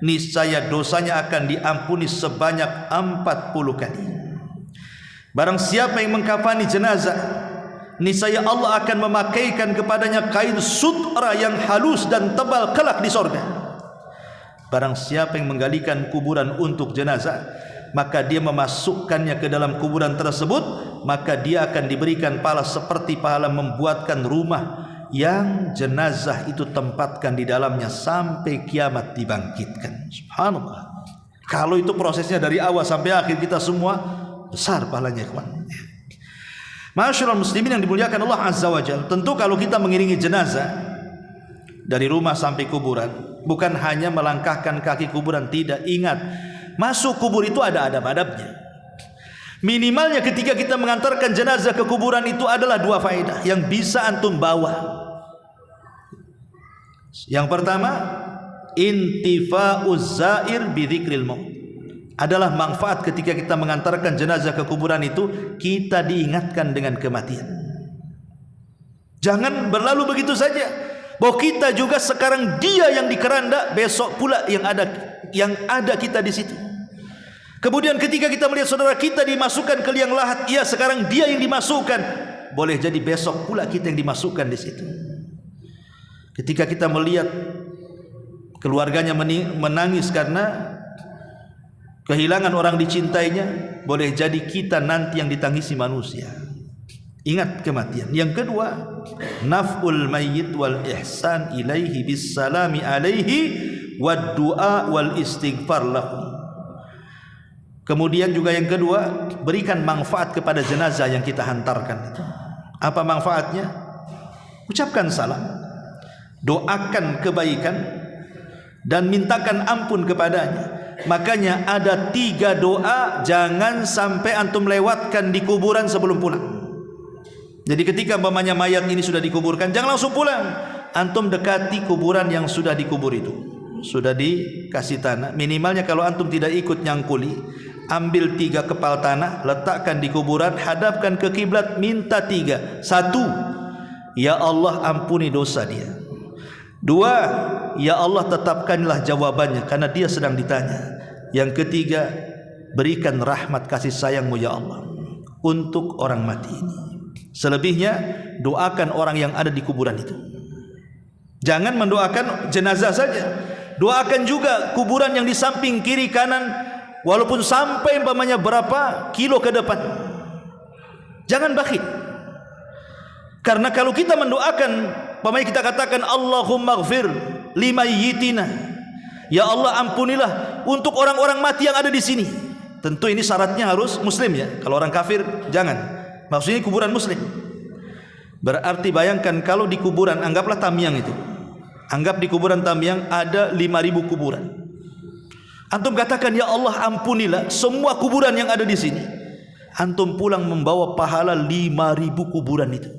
niscaya dosanya akan diampuni sebanyak 40 kali. Barang siapa yang mengkafani jenazah, niscaya Allah akan memakaikan kepadanya kain sutra yang halus dan tebal kelak di sorga. Barang siapa yang menggalikan kuburan untuk jenazah, maka dia memasukkannya ke dalam kuburan tersebut, maka dia akan diberikan pahala seperti pahala membuatkan rumah yang jenazah itu tempatkan di dalamnya sampai kiamat dibangkitkan. Subhanallah. Kalau itu prosesnya dari awal sampai akhir, kita semua besar pahalanya, kawan. Ma'asyiral muslimin yang dimuliakan Allah Azza wa Jalla, tentu kalau kita mengiringi jenazah dari rumah sampai kuburan, bukan hanya melangkahkan kaki kuburan, tidak. Ingat, masuk kubur itu ada adab-adabnya. Minimalnya ketika kita mengantarkan jenazah ke kuburan itu adalah dua faedah yang bisa antum bawa. Yang pertama, intifa'uz zair bi dzikril maut. Adalah manfaat ketika kita mengantarkan jenazah ke kuburan itu, kita diingatkan dengan kematian. Jangan berlalu begitu saja, bahwa kita juga sekarang dia yang di keranda, besok pula yang ada kita di situ. Kemudian ketika kita melihat saudara kita dimasukkan ke liang lahat, iya sekarang dia yang dimasukkan, boleh jadi besok pula kita yang dimasukkan di situ. Ketika kita melihat keluarganya menangis karena kehilangan orang dicintainya, boleh jadi kita nanti yang ditangisi manusia. Ingat kematian. Yang kedua, naf'ul mayyit wal ihsan ilaihi bis salami alaihi wad du'a wal istighfar lahu. Kemudian juga yang kedua, berikan manfaat kepada jenazah yang kita hantarkan itu. Apa manfaatnya? Ucapkan salam, doakan kebaikan, dan mintakan ampun kepadanya. Makanya ada 3 doa jangan sampai antum lewatkan di kuburan sebelum pulang. Jadi ketika umpamanya mayat ini sudah dikuburkan, jangan langsung pulang. Antum dekati kuburan yang sudah dikubur itu, sudah dikasih tanah. Minimalnya kalau antum tidak ikut nyangkuli, ambil 3 kepal tanah, letakkan di kuburan, hadapkan ke kiblat, minta 3. 1, ya Allah ampuni dosa dia. 2, ya Allah tetapkanlah jawabannya karena dia sedang ditanya. Yang ketiga, berikan rahmat kasih sayangmu ya Allah untuk orang mati ini. Selebihnya doakan orang yang ada di kuburan itu. Jangan mendoakan jenazah saja, doakan juga kuburan yang di samping kiri kanan, walaupun sampai umpamanya berapa kilo ke depan. Jangan bakhil. Karena kalau kita mendoakan, umpamanya kita katakan Allahumma ighfir limayyitina, ya Allah ampunilah untuk orang-orang mati yang ada di sini. Tentu ini syaratnya harus muslim ya. Kalau orang kafir jangan. Maksudnya kuburan muslim. Berarti bayangkan kalau di kuburan, anggaplah Tamiang itu, anggap di kuburan Tamiang ada 5.000 kuburan. Antum katakan ya Allah ampunilah semua kuburan yang ada di sini. Antum pulang membawa pahala 5.000 kuburan itu.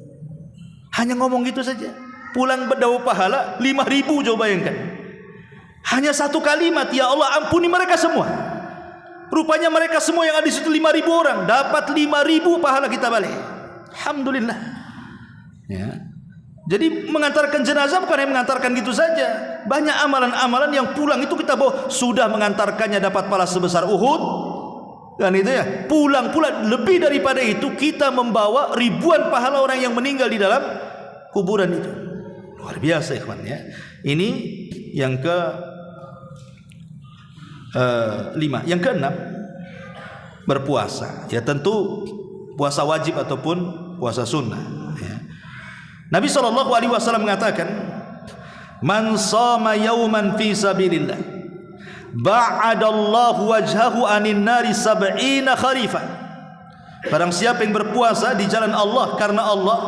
Hanya ngomong gitu saja, pulang berdawa pahala 5.000. Coba bayangkan, hanya 1 kalimat, ya Allah ampuni mereka semua. Rupanya mereka semua yang ada di situ 5.000 orang, dapat 5.000 pahala kita balik. Alhamdulillah. Ya. Jadi mengantarkan jenazah bukan hanya mengantarkan gitu saja. Banyak amalan-amalan yang pulang itu kita bawa, sudah mengantarkannya dapat pahala sebesar Uhud. Kan itu ya. Pulang pula lebih daripada itu, kita membawa ribuan pahala orang yang meninggal di dalam kuburan itu. Luar biasa ikhwan ya. Ini yang ke 5. Yang ke-6, berpuasa. Ya tentu puasa wajib ataupun puasa sunnah ya. Nabi SAW mengatakan, man shoma yawman fi sabilillah ba'adallahu wajhahu anin nari 70 kharifan. Barang siapa yang berpuasa di jalan Allah karena Allah,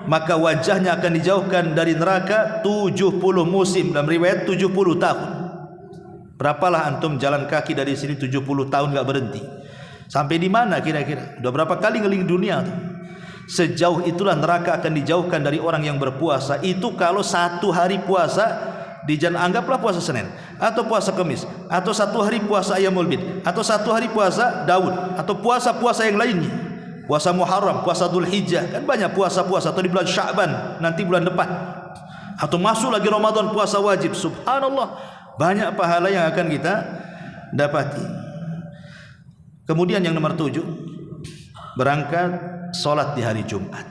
maka wajahnya akan dijauhkan dari neraka 70 musim, dalam riwayat 70 tahun. Berapalah antum jalan kaki dari sini 70 tahun gak berhenti? Sampai di mana kira-kira? Udah berapa kali ngeliling dunia tuh? Sejauh itulah neraka akan dijauhkan dari orang yang berpuasa. Itu kalau 1 hari puasa di jalan, anggaplah puasa Senin atau puasa Kamis, atau 1 hari puasa Ayyamul Bid, atau 1 hari puasa Daud, atau puasa-puasa yang lainnya, puasa Muharram, puasa Dzulhijjah, kan banyak puasa-puasa, atau di bulan Sya'ban nanti bulan depan, atau masuk lagi Ramadan puasa wajib. Subhanallah, banyak pahala yang akan kita dapati. Kemudian yang nomor 7, berangkat solat di hari Jumat.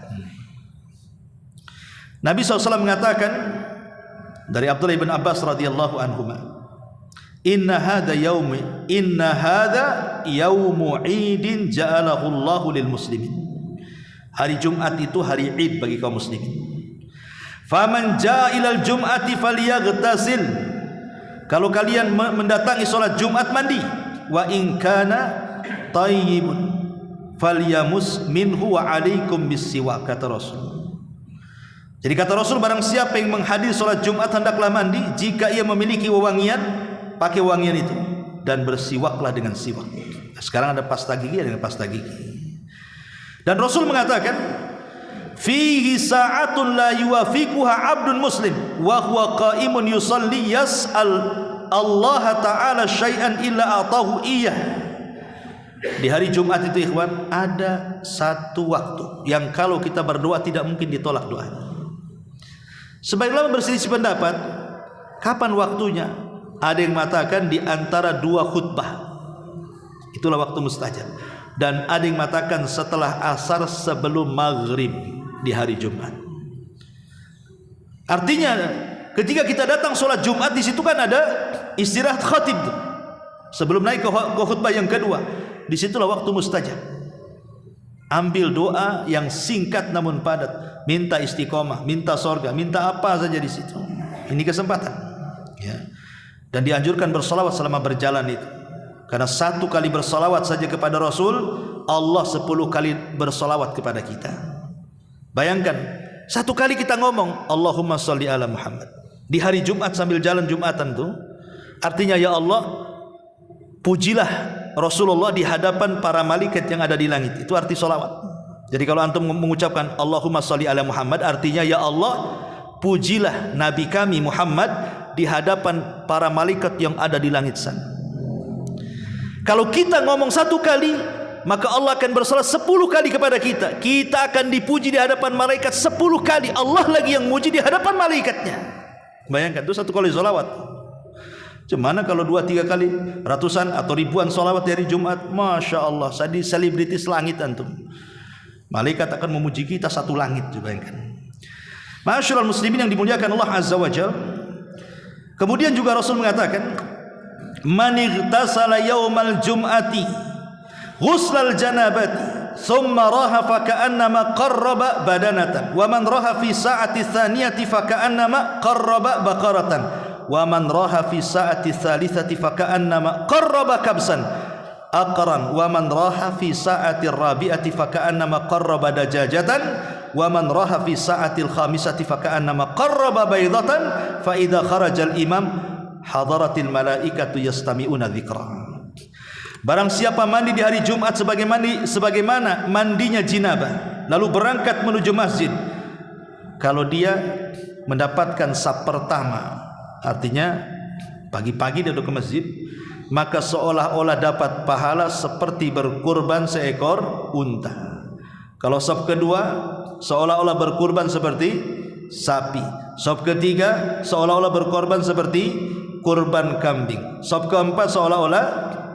Nabi SAW mengatakan dari Abdullah bin Abbas radhiyallahu anhuma, inna hadha yaumu idin ja'alahu Allahu lil muslimin. Hari Jumat itu hari Id bagi kaum muslimin. Faman ja'a ilal jum'ati falyaghtasil. Kalau kalian mendatangi solat Jumat, mandi. Wa in kana tayyibun falyamus minhu wa alaikum bisiwak, kata Rasul. Jadi kata Rasul, barang siapa yang menghadiri solat Jumat hendaklah mandi. Jika ia memiliki wewangian, pakai wangian itu, dan bersiwaklah dengan siwak. Sekarang ada pasta gigi, ada pasta gigi. Dan Rasul mengatakan, fihi sa'atun la yuwafiquha 'abdun muslim wa huwa qa'imun yusalli yas'al Allah Ta'ala syai'an illa atahu iyyah. Di hari Jumat itu ikhwan, ada satu waktu yang kalau kita berdoa tidak mungkin ditolak doa. Sebagian ulama berselisih pendapat kapan waktunya. Ada yang mengatakan di antara dua khutbah, itulah waktu mustajab. Dan ada yang mengatakan setelah asar sebelum maghrib di hari Jumat. Artinya ketika kita datang sholat Jumat, di situ kan ada istirahat khatib sebelum naik ke khutbah yang kedua. Disitulah waktu mustajab. Ambil doa yang singkat namun padat, minta istiqomah, minta sorga, minta apa saja di situ. Ini kesempatan, ya. Dan dianjurkan bersalawat selama berjalan itu, karena satu kali bersalawat saja kepada Rasul, Allah 10 kali bersalawat kepada kita. Bayangkan, satu kali kita ngomong Allahumma sholli ala Muhammad di hari Jumat sambil jalan Jumatan tuh, artinya ya Allah, pujilah Rasulullah di hadapan para malaikat yang ada di langit. Itu arti salawat. Jadi kalau antum mengucapkan Allahumma sholli ala Muhammad, artinya ya Allah, pujilah Nabi kami Muhammad di hadapan para malaikat yang ada di langit sana. Kalau kita ngomong satu kali, maka Allah akan bersalawat 10 kali kepada kita. Kita akan dipuji di hadapan malaikat 10 kali. Allah lagi yang muji di hadapan malaikatnya. Bayangkan, itu satu kali salawat. Gimana kalau 2-3 kali, ratusan atau ribuan salawat dari Jumat? Masya Allah, jadi selebritis langit antum. Malaikat akan memuji kita satu langit, bayangkan. Ma'asyiral muslimin yang dimuliakan Allah Azza wa Jalla. Kemudian juga Rasul mengatakan, man ightasala yaumal jum'ati ghuslal janabati thumma raha fa ka'annama qarraba badanatan wa man raha fi sa'ati tsaniyati fa ka'annama qarraba baqaratan wa man raha fi sa'ati tsalitsati fa ka'annama qarraba kabsan aqran wa man raha fi sa'ati rabi'ati fa ka'annama qarraba dajajatan wa man raha fi sa'atil khamisati fa ka'annama qarraba baydatan fa idza kharajal imam hadaratil malaikatu yastami'una dzikra. Barang siapa mandi di hari Jumat sebagaimana mandinya jinabah, lalu berangkat menuju masjid, kalau dia mendapatkan saf pertama, artinya pagi-pagi dia ke masjid, maka seolah-olah dapat pahala seperti berkurban seekor unta. Kalau saf kedua seolah-olah berkurban seperti sapi. Saf ketiga seolah-olah berkorban seperti kurban kambing. Saf keempat seolah-olah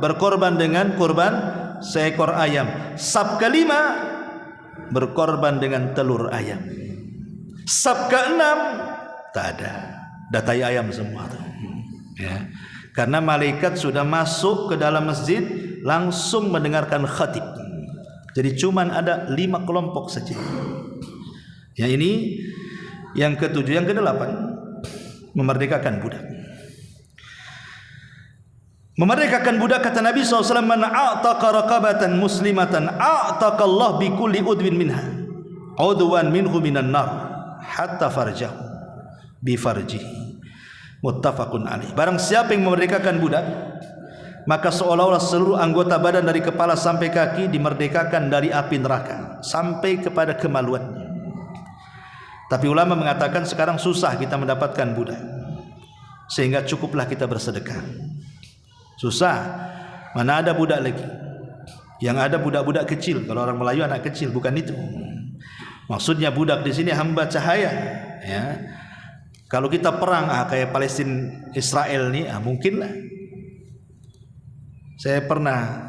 berkorban dengan kurban seekor ayam. Saf kelima berkorban dengan telur ayam. Saf keenam tak ada, datai ayam semua tuh. Ya. Karena malaikat sudah masuk ke dalam masjid langsung mendengarkan khatib. Jadi cuman ada 5 kelompok saja. Ya, ini yang ketujuh. Yang ke-8, memerdekakan budak. Memerdekakan budak, kata Nabi SAW, man a'taqa raqabatan muslimatan a'taqa Allah bi kulli udwin minha udwan minhu minan nar hatta farjahu bi farjihi. Muttafaqun alaih. Barang siapa yang memerdekakan budak, maka seolah-olah seluruh anggota badan dari kepala sampai kaki dimerdekakan dari api neraka sampai kepada kemaluannya. Tapi ulama mengatakan sekarang susah kita mendapatkan budak, sehingga cukuplah kita bersedekah. Susah, mana ada budak lagi. Yang ada budak-budak kecil. Kalau orang Melayu anak kecil, bukan itu. Maksudnya budak di sini hamba cahaya. Ya. Kalau kita perang kayak Palestina Israel nih, mungkinlah. Saya pernah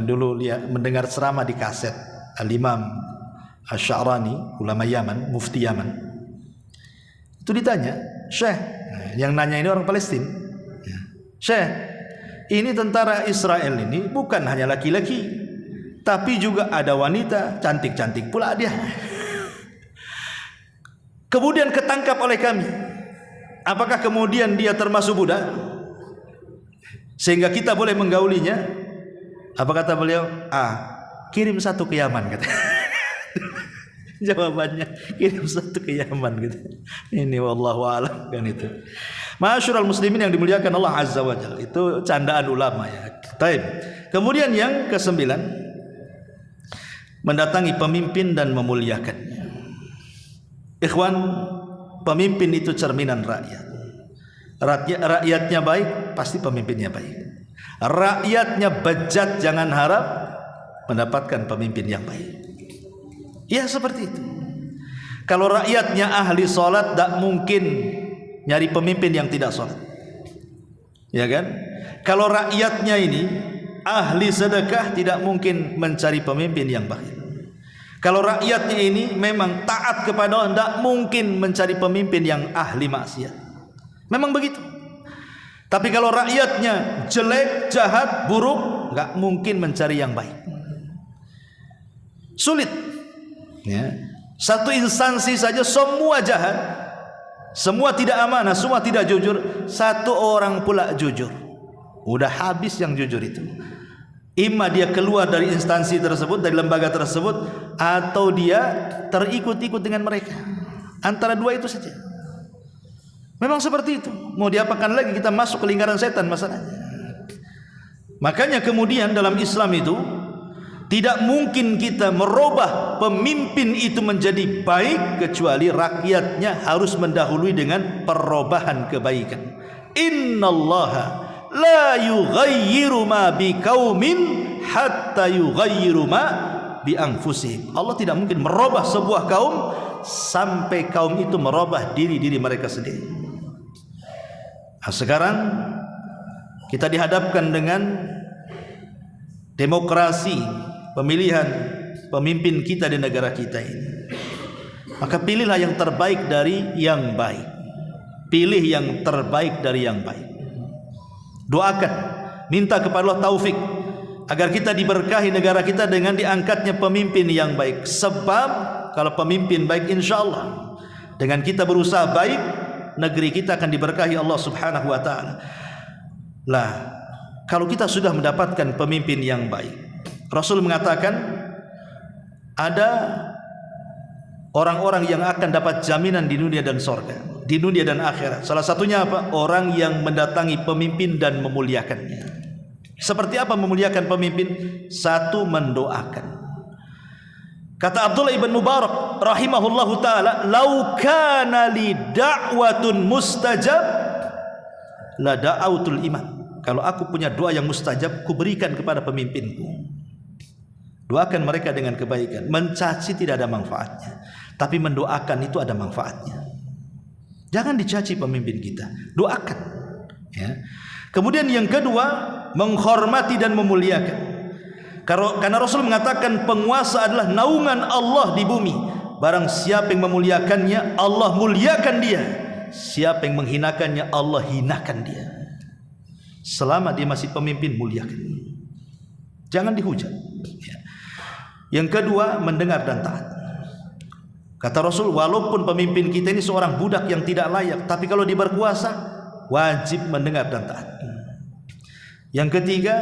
dulu mendengar ceramah di kaset Al-Imam Asy-Sya'rani, ulama Yaman, mufti Yaman. Itu ditanya, Syekh, yang nanya ini orang Palestina. Syekh, ini tentara Israel ini bukan hanya laki-laki, tapi juga ada wanita, cantik-cantik pula dia. Kemudian ketangkap oleh kami. Apakah kemudian dia termasuk budak sehingga kita boleh menggaulinya? Apa kata beliau? Kirim satu ke Yaman, kata. Jawabannya, kirim satu ke Yaman, gitu. Ini wallahu a'lam, kan itu. Ma'asyiral muslimin yang dimuliakan Allah Azza wa Jalla, itu candaan ulama ya. Baik. Kemudian yang ke-9, mendatangi pemimpin dan memuliakannya. Ikhwan, pemimpin itu cerminan rakyat. Rakyatnya baik, pasti pemimpinnya baik. Rakyatnya bejat, jangan harap mendapatkan pemimpin yang baik. Ya seperti itu. Kalau rakyatnya ahli sholat, tak mungkin nyari pemimpin yang tidak sholat. Ya kan? Kalau rakyatnya ini ahli sedekah, tidak mungkin mencari pemimpin yang baik. Kalau rakyatnya ini memang taat kepada Allah, tidak mungkin mencari pemimpin yang ahli maksiat. Memang begitu. Tapi kalau rakyatnya jelek, jahat, buruk, nggak mungkin mencari yang baik. Sulit. Ya. Satu instansi saja semua jahat, semua tidak amanah, semua tidak jujur, satu orang pula jujur, udah habis yang jujur itu. Imma dia keluar dari instansi tersebut, dari lembaga tersebut, atau dia terikut-ikut dengan mereka. Antara dua itu saja. Memang seperti itu. Mau diapakan lagi, kita masuk ke lingkaran setan masalahnya. Makanya kemudian dalam Islam itu tidak mungkin kita merubah pemimpin itu menjadi baik kecuali rakyatnya harus mendahului dengan perubahan kebaikan. Innallaha la yughayyiru ma biqaumin hatta yughayyiru ma bi anfusihim. Allah tidak mungkin merubah sebuah kaum sampai kaum itu merubah diri mereka sendiri. Nah, sekarang kita dihadapkan dengan demokrasi, pemilihan pemimpin kita di negara kita ini. Maka pilihlah yang terbaik dari yang baik. Pilih yang terbaik dari yang baik. Doakan, minta kepada Allah taufik agar kita diberkahi negara kita dengan diangkatnya pemimpin yang baik. Sebab kalau pemimpin baik, insya Allah dengan kita berusaha baik, negeri kita akan diberkahi Allah Subhanahu wa ta'ala. Lah, kalau kita sudah mendapatkan pemimpin yang baik, Rasul mengatakan ada orang-orang yang akan dapat jaminan di dunia dan sorga, di dunia dan akhirat. Salah satunya apa? Orang yang mendatangi pemimpin dan memuliakannya. Seperti apa memuliakan pemimpin? Satu, mendoakan. Kata Abdullah ibn Mubarak rahimahullahu ta'ala, lau kana li da'watun mustajab la da'autul imam. Kalau aku punya doa yang mustajab, ku berikan kepada pemimpinku. Doakan mereka dengan kebaikan. Mencaci tidak ada manfaatnya, tapi mendoakan itu ada manfaatnya. Jangan dicaci pemimpin kita, doakan ya. Kemudian yang kedua, menghormati dan memuliakan. Karena Rasul mengatakan penguasa adalah naungan Allah di bumi. Barang siapa yang memuliakannya, Allah muliakan dia. Siapa yang menghinakannya, Allah hinakan dia. Selama dia masih pemimpin, muliakan. Jangan dihujat ya. Yang kedua, mendengar dan taat. Kata Rasul, walaupun pemimpin kita ini seorang budak yang tidak layak, tapi kalau dia berkuasa, wajib mendengar dan taat. Yang ketiga,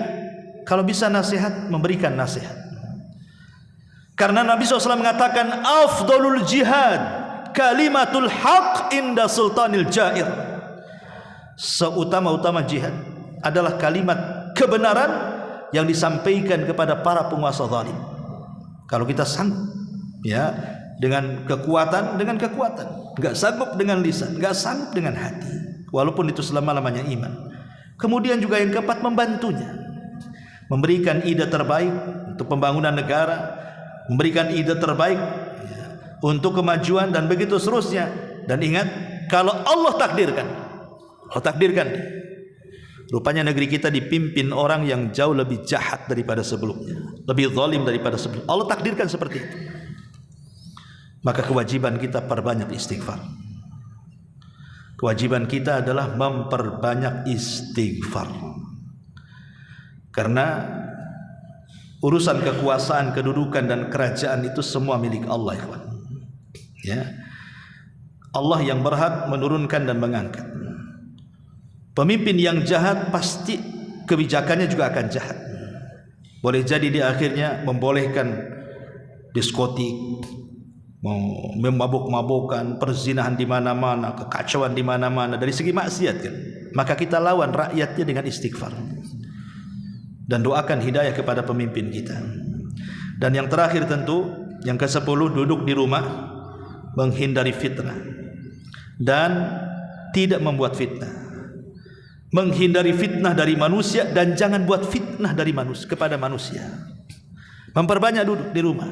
kalau bisa nasihat, memberikan nasihat. Karena Nabi SAW mengatakan, afdalul jihad kalimatul haq inda sultanil jair. Seutama-utama jihad adalah kalimat kebenaran yang disampaikan kepada para penguasa zalim. Kalau kita sanggup ya, dengan kekuatan, enggak sanggup dengan lisan, enggak sanggup dengan hati, walaupun itu selama-lamanya iman. Kemudian juga yang keempat, membantunya, memberikan ide terbaik untuk pembangunan negara, memberikan ide terbaik ya, untuk kemajuan dan begitu seterusnya. Dan ingat, kalau Allah takdirkan, rupanya negeri kita dipimpin orang yang jauh lebih jahat daripada sebelumnya, lebih zalim daripada sebelumnya. Allah takdirkan seperti itu. Maka kewajiban kita perbanyak istighfar. Kewajiban kita adalah memperbanyak istighfar. Karena urusan kekuasaan, kedudukan dan kerajaan itu semua milik Allah, ikhwan. Ya. Allah yang berhak menurunkan dan mengangkat. Pemimpin yang jahat pasti kebijakannya juga akan jahat. Boleh jadi di akhirnya membolehkan diskotik, memabuk-mabukan, perzinahan di mana-mana, kekacauan di mana-mana dari segi maksiat kan. Maka kita lawan rakyatnya dengan istighfar. dan doakan hidayah kepada pemimpin kita. Dan yang terakhir tentu yang ke-10, duduk di rumah menghindari fitnah dan tidak membuat fitnah. Menghindari fitnah dari manusia dan jangan buat fitnah dari manusia kepada manusia. Memperbanyak duduk di rumah.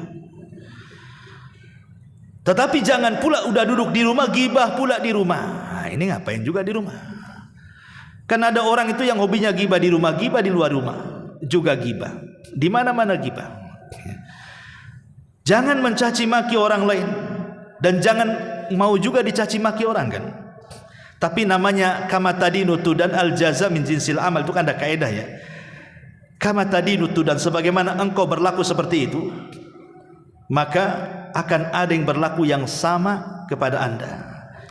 Tetapi jangan pula udah duduk di rumah gibah pula di rumah. Nah, ini ngapain juga di rumah? Kan ada orang itu yang hobinya gibah di rumah, gibah di luar rumah juga gibah. Di mana-mana gibah. Jangan mencaci maki orang lain dan jangan mau juga dicaci maki orang kan. Tapi namanya kama tadinu tudan al jaza min jinsil amal, itu kan ada kaidah ya. Kama tadinu tudan, sebagaimana engkau berlaku seperti itu, maka akan ada yang berlaku yang sama kepada anda.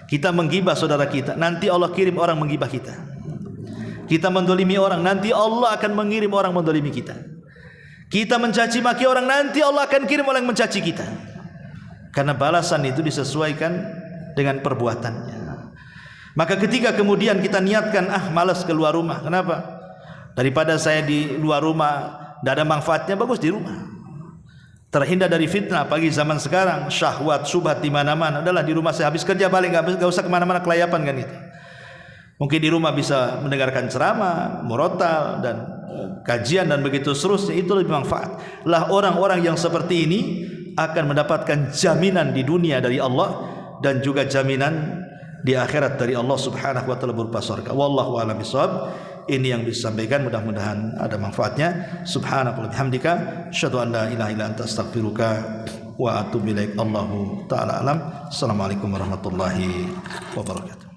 Kita menggibah saudara kita, nanti Allah kirim orang menggibah kita. Kita mendolimi orang, nanti Allah akan mengirim orang mendolimi kita. Kita mencaci maki orang, nanti Allah akan kirim orang mencaci kita. Karena balasan itu disesuaikan dengan perbuatannya. Maka ketika kemudian kita niatkan, malas keluar rumah, kenapa? Daripada saya di luar rumah tidak ada manfaatnya, bagus di rumah. Terhindar dari fitnah pagi zaman sekarang, syahwat, subhat di mana-mana. Adalah di rumah saya habis kerja balik, enggak usah kemana-mana kelayapan kan itu. Mungkin di rumah bisa mendengarkan ceramah, murotal dan kajian dan begitu seterusnya, itu lebih manfaat. Lah orang-orang yang seperti ini akan mendapatkan jaminan di dunia dari Allah dan juga jaminan di akhirat dari Allah Subhanahu wa taala berupa surga. Wallahu a'lam bishawab. Ini yang disampaikan, mudah-mudahan ada manfaatnya. Subhanaka wa bihamdika asyhadu an la ilaha illa anta astaghfiruka wa atubu ilaik. Allahu taala alam. Assalamualaikum warahmatullahi wabarakatuh.